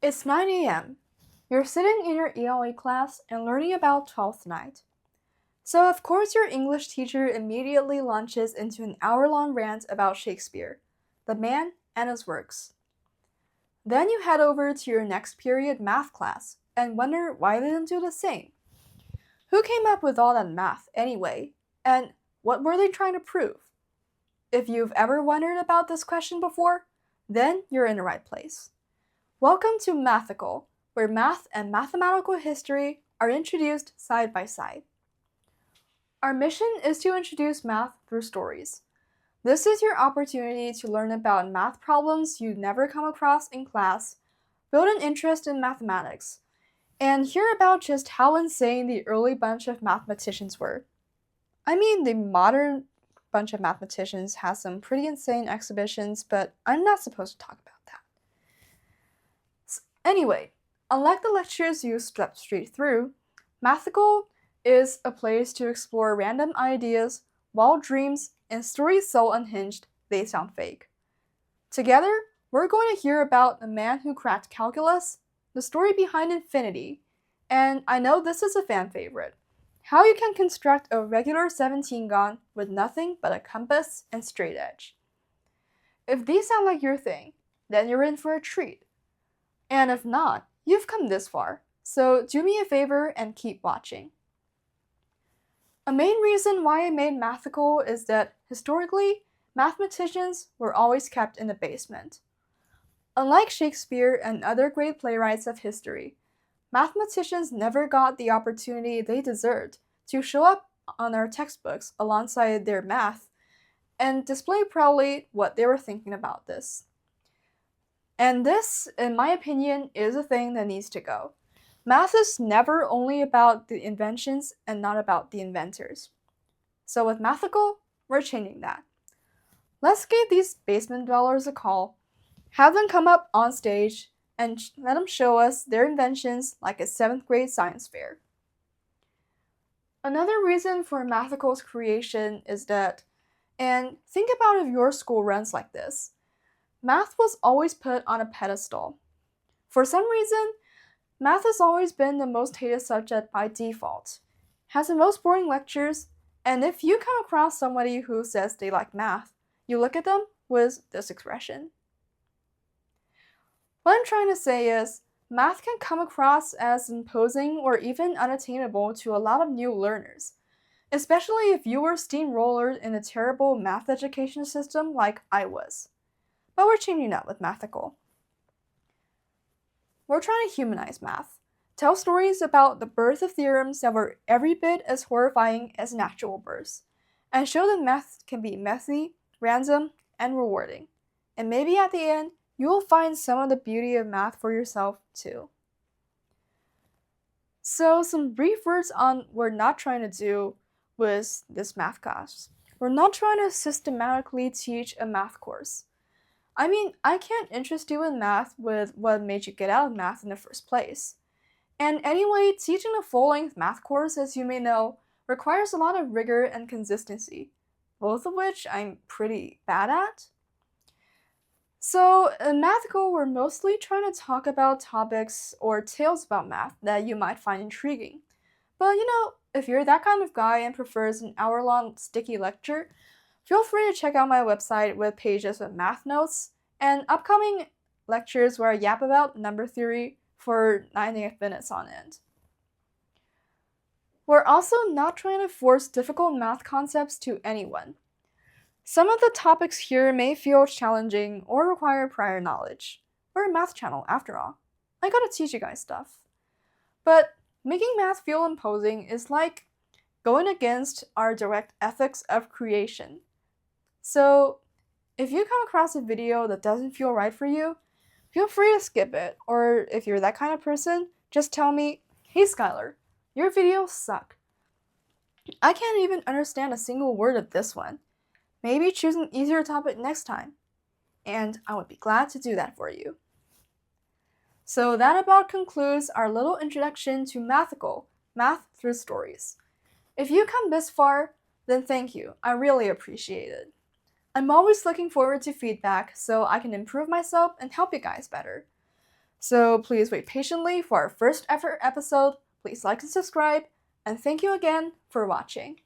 It's 9 a.m. You're sitting in your ELA class and learning about Twelfth Night. So, of course, your English teacher immediately launches into an hour-long rant about Shakespeare, the man and his works. Then you head over to your next period math class and wonder why they didn't do the same. Who came up with all that math anyway? And what were they trying to prove? If you've ever wondered about this question before, then you're in the right place. Welcome to Mathical, where math and mathematical history are introduced side by side. Our mission is to introduce math through stories. This is your opportunity to learn about math problems you'd never come across in class, build an interest in mathematics, and hear about just how insane the early bunch of mathematicians were. I mean, the modern bunch of mathematicians has some pretty insane exhibitions, but I'm not supposed to talk about that. Anyway, unlike the lectures you stepped straight through, Mathical is a place to explore random ideas, wild dreams, and stories so unhinged they sound fake. Together, we're going to hear about the man who cracked calculus, the story behind infinity, and I know this is a fan favorite, how you can construct a regular 17 gon with nothing but a compass and straight edge. If these sound like your thing, then you're in for a treat. And if not, you've come this far, so do me a favor and keep watching. A main reason why I made Mathical is that, historically, mathematicians were always kept in the basement. Unlike Shakespeare and other great playwrights of history, mathematicians never got the opportunity they deserved to show up on our textbooks alongside their math and display proudly what they were thinking about this. And this, in my opinion, is a thing that needs to go. Math is never only about the inventions and not about the inventors. So with Mathical, we're changing that. Let's give these basement dwellers a call, have them come up on stage, and let them show us their inventions like a 7th grade science fair. Another reason for Mathical's creation is that, and think about if your school runs like this, math was always put on a pedestal. For some reason, math has always been the most hated subject by default, has the most boring lectures, and if you come across somebody who says they like math, you look at them with this expression. What I'm trying to say is, math can come across as imposing or even unattainable to a lot of new learners, especially if you were steamrollered in a terrible math education system like I was. But we're changing that with Mathical. We're trying to humanize math, tell stories about the birth of theorems that were every bit as horrifying as natural births, and show that math can be messy, random, and rewarding. And maybe at the end, you will find some of the beauty of math for yourself too. So some brief words on what we're not trying to do with this math class. We're not trying to systematically teach a math course. I mean, I can't interest you in math with what made you get out of math in the first place. And anyway, teaching a full-length math course, as you may know, requires a lot of rigor and consistency, both of which I'm pretty bad at. So in Mathical, we're mostly trying to talk about topics or tales about math that you might find intriguing. But if you're that kind of guy and prefers an hour-long sticky lecture, feel free to check out my website with pages with math notes and upcoming lectures where I yap about number theory for 90 minutes on end. We're also not trying to force difficult math concepts to anyone. Some of the topics here may feel challenging or require prior knowledge. We're a math channel, after all. I gotta teach you guys stuff. But making math feel imposing is like going against our direct ethics of creation. So, if you come across a video that doesn't feel right for you, feel free to skip it, or if you're that kind of person, just tell me, "Hey Skylar, your videos suck. I can't even understand a single word of this one. Maybe choose an easier topic next time." And I would be glad to do that for you. So that about concludes our little introduction to Mathical, math through stories. If you come this far, then thank you. I really appreciate it. I'm always looking forward to feedback so I can improve myself and help you guys better. So please wait patiently for our first ever episode. Please like and subscribe, and thank you again for watching.